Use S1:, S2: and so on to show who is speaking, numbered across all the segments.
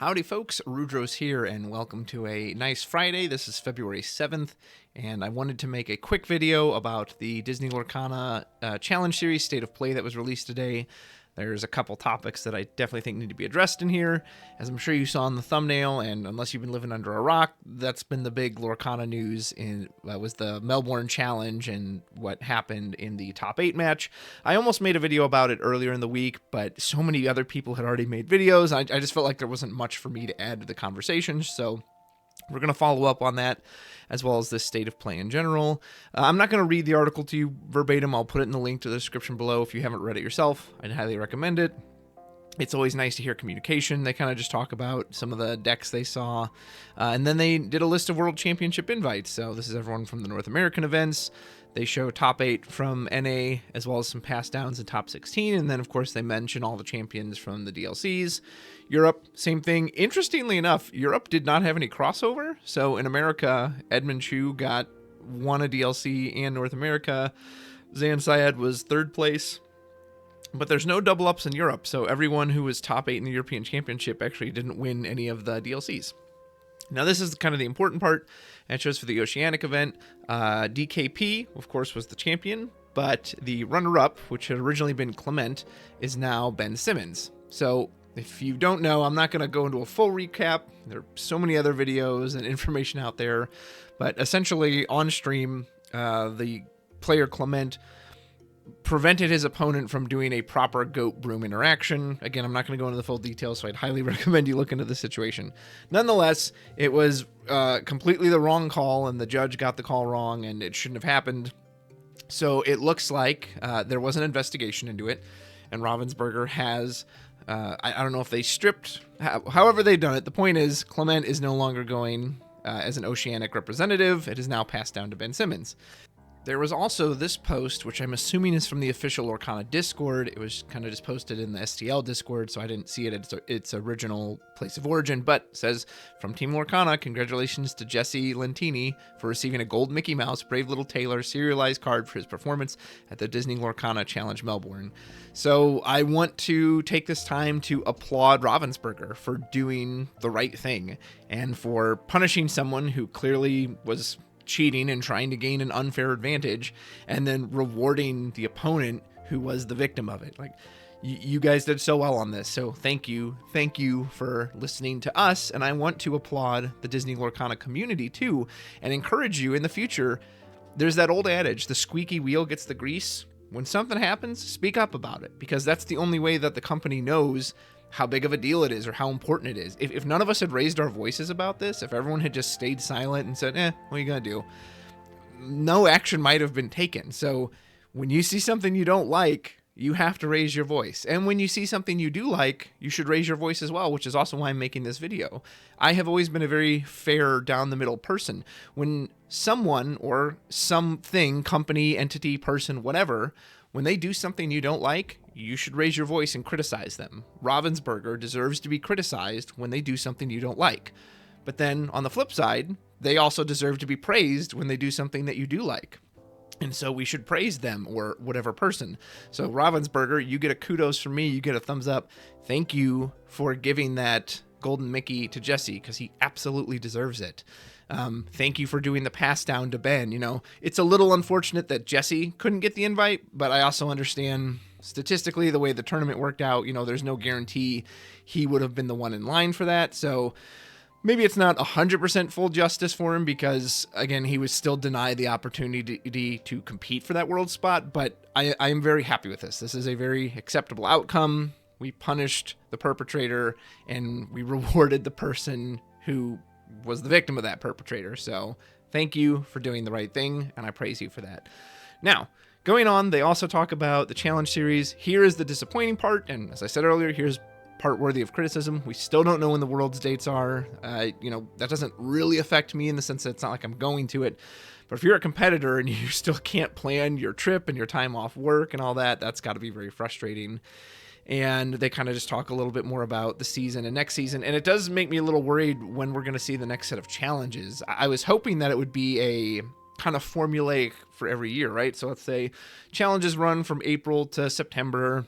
S1: Howdy folks, Rudrose here, and welcome to a nice Friday. This is February 7th, and I wanted to make a quick video about the Disney Lorcana Challenge Series State of Play that was released today. There's a couple topics that I definitely think need to be addressed in here. As I'm sure you saw in the thumbnail, and unless you've been living under a rock, that's been the big Lorcana news. Was the Melbourne Challenge and what happened in the top 8 match. I almost made a video about it earlier in the week, but so many other people had already made videos. I just felt like there wasn't much for me to add to the conversation, so we're going to follow up on that, as well as this state of play in general. I'm not going to read the article to you verbatim. I'll put it in the link to the description below. If you haven't read it yourself, I'd highly recommend it. It's always nice to hear communication. They kind of just talk about some of the decks they saw. And then they did a list of World Championship invites. So this is everyone from the North American events. They show top 8 from NA, as well as some pass downs in top 16. And then, of course, they mention all the champions from the DLCs. Europe, same thing. Interestingly enough, Europe did not have any crossover. So in America, Edmund Chu won a DLC and North America. Zan Syed was 3rd place. But there's no double ups in Europe. So everyone who was top 8 in the European Championship actually didn't win any of the DLCs. Now, this is kind of the important part. And it shows for the Oceanic event, DKP, of course, was the champion. But the runner-up, which had originally been Clement, is now Ben Simmons. So if you don't know, I'm not going to go into a full recap. There are so many other videos and information out there. But essentially, on stream, the player Clement prevented his opponent from doing a proper goat broom interaction. Again, I'm not going to go into the full details, so I'd highly recommend you look into the situation. Nonetheless, it was completely the wrong call, and the judge got the call wrong, and it shouldn't have happened. So it looks like there was an investigation into it, and Ravensburger has, I don't know if they stripped, however they've done it. The point is, Clement is no longer going as an Oceanic representative. It is now passed down to Ben Simmons. There was also this post, which I'm assuming is from the official Lorcana Discord. It was kind of just posted in the STL Discord, so I didn't see it at its original place of origin, but it says, from Team Lorcana, congratulations to Jesse Lentini for receiving a gold Mickey Mouse Brave Little Tailor serialized card for his performance at the Disney Lorcana Challenge Melbourne. So I want to take this time to applaud Ravensburger for doing the right thing and for punishing someone who clearly was cheating and trying to gain an unfair advantage, and then rewarding the opponent who was the victim of it. Like, you guys did so well on this, so thank you for listening to us. And I want to applaud the Disney Lorcana community too, and encourage you in the future. There's that old adage, the squeaky wheel gets the grease. When something happens, speak up about it, because that's the only way that the company knows how big of a deal it is or how important it is. If none of us had raised our voices about this, if everyone had just stayed silent and said, what are you gonna do? No action might have been taken. So when you see something you don't like, you have to raise your voice. And when you see something you do like, you should raise your voice as well, which is also why I'm making this video. I have always been a very fair, down the middle person. When someone or something, company, entity, person, whatever, when they do something you don't like, you should raise your voice and criticize them. Ravensburger deserves to be criticized when they do something you don't like. But then on the flip side, they also deserve to be praised when they do something that you do like. And so we should praise them, or whatever person. So Ravensburger, you get a kudos from me. You get a thumbs up. Thank you for giving that golden Mickey to Jesse, because he absolutely deserves it. Thank you for doing the pass down to Ben. You know, it's a little unfortunate that Jesse couldn't get the invite, but I also understand statistically the way the tournament worked out. You know, there's no guarantee he would have been the one in line for that. So maybe it's not 100% full justice for him, because again, he was still denied the opportunity to compete for that world spot. But I am very happy with this. This is a very acceptable outcome. We punished the perpetrator and we rewarded the person who was the victim of that perpetrator. So thank you for doing the right thing, and I praise you for that. Now, going on, they also talk about the challenge series. Here is the disappointing part, and as I said earlier, here's part worthy of criticism. We still don't know when the world's dates are. That doesn't really affect me in the sense that it's not like I'm going to it. But if you're a competitor and you still can't plan your trip and your time off work and all that, that's got to be very frustrating. And they kind of just talk a little bit more about the season and next season. And it does make me a little worried when we're going to see the next set of challenges. I was hoping that it would be a kind of formulaic for every year, right? So let's say challenges run from April to September.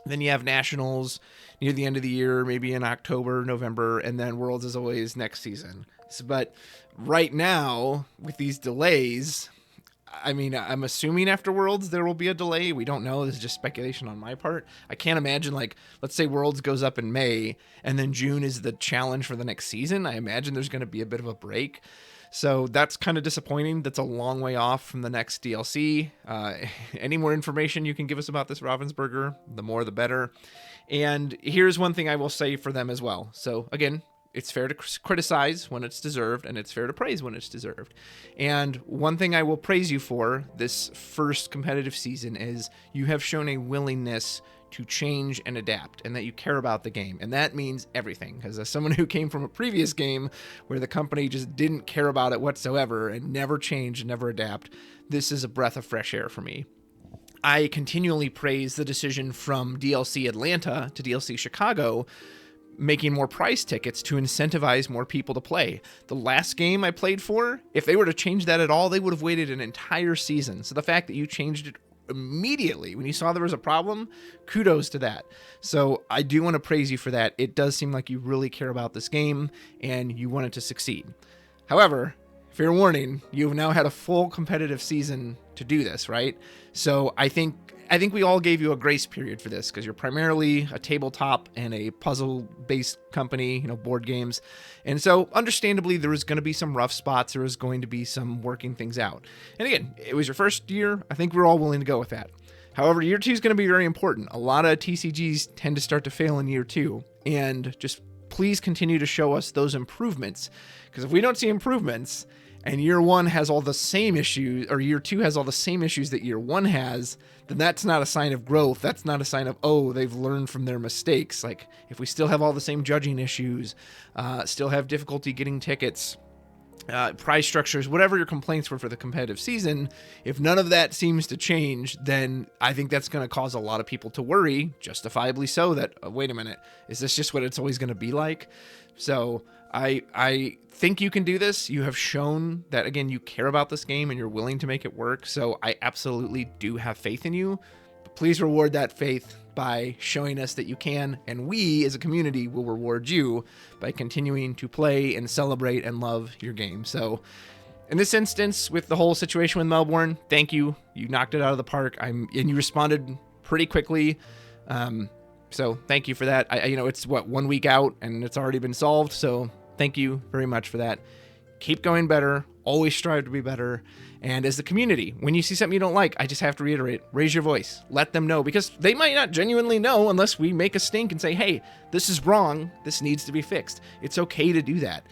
S1: Then you have Nationals near the end of the year, maybe in October, November, and then Worlds as always next season. But right now, with these delays, I mean, I'm assuming after Worlds there will be a delay. We don't know. This is just speculation on my part. I can't imagine, like, let's say Worlds goes up in May, and then June is the challenge for the next season. I imagine there's going to be a bit of a break. So that's kind of disappointing. That's a long way off from the next DLC. Any more information you can give us about this Ravensburger, the more the better. And here's one thing I will say for them as well. So again, it's fair to criticize when it's deserved, and it's fair to praise when it's deserved. And one thing I will praise you for this first competitive season is you have shown a willingness to change and adapt, and that you care about the game. And that means everything, because as someone who came from a previous game where the company just didn't care about it whatsoever and never change and never adapt, this is a breath of fresh air for me. I continually praise the decision from DLC Atlanta to DLC Chicago, making more prize tickets to incentivize more people to play. The last game I played for, if they were to change that at all, they would have waited an entire season. So the fact that you changed it immediately when you saw there was a problem, kudos to that. So I do want to praise you for that. It does seem like you really care about this game and you want it to succeed. However, fair warning, you've now had a full competitive season to do this, right? So I think we all gave you a grace period for this because you're primarily a tabletop and a puzzle-based company, board games. And so understandably, there was going to be some rough spots. There was going to be some working things out. And again, it was your first year. I think we're all willing to go with that. However, year 2 is going to be very important. A lot of TCGs tend to start to fail in year 2. And just please continue to show us those improvements. Because if we don't see improvements, and year 1 has all the same issues, or year 2 has all the same issues that year 1 has, then that's not a sign of growth. That's not a sign of, oh, they've learned from their mistakes. Like, if we still have all the same judging issues, still have difficulty getting tickets, prize structures, whatever your complaints were for the competitive season, if none of that seems to change, then I think that's going to cause a lot of people to worry, justifiably so, that, wait a minute, is this just what it's always going to be like? So I think you can do this. You have shown that, again, you care about this game and you're willing to make it work. So I absolutely do have faith in you. But please reward that faith by showing us that you can. And we, as a community, will reward you by continuing to play and celebrate and love your game. So in this instance, with the whole situation with Melbourne, thank you. You knocked it out of the park. And you responded pretty quickly. So thank you for that. It's 1 week out and it's already been solved. So thank you very much for that. Keep going better. Always strive to be better. And as the community, when you see something you don't like, I just have to reiterate, raise your voice. Let them know, because they might not genuinely know unless we make a stink and say, hey, this is wrong. This needs to be fixed. It's okay to do that.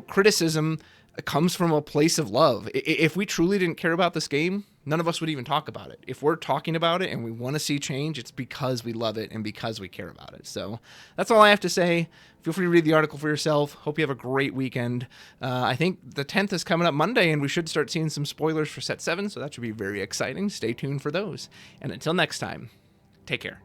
S1: Criticism comes from a place of love. If we truly didn't care about this game, none of us would even talk about it. If we're talking about it and we want to see change, it's because we love it and because we care about it. So that's all I have to say. Feel free to read the article for yourself. Hope you have a great weekend. I think the 10th is coming up Monday, and we should start seeing some spoilers for Set 7, so that should be very exciting. Stay tuned for those. And until next time, take care.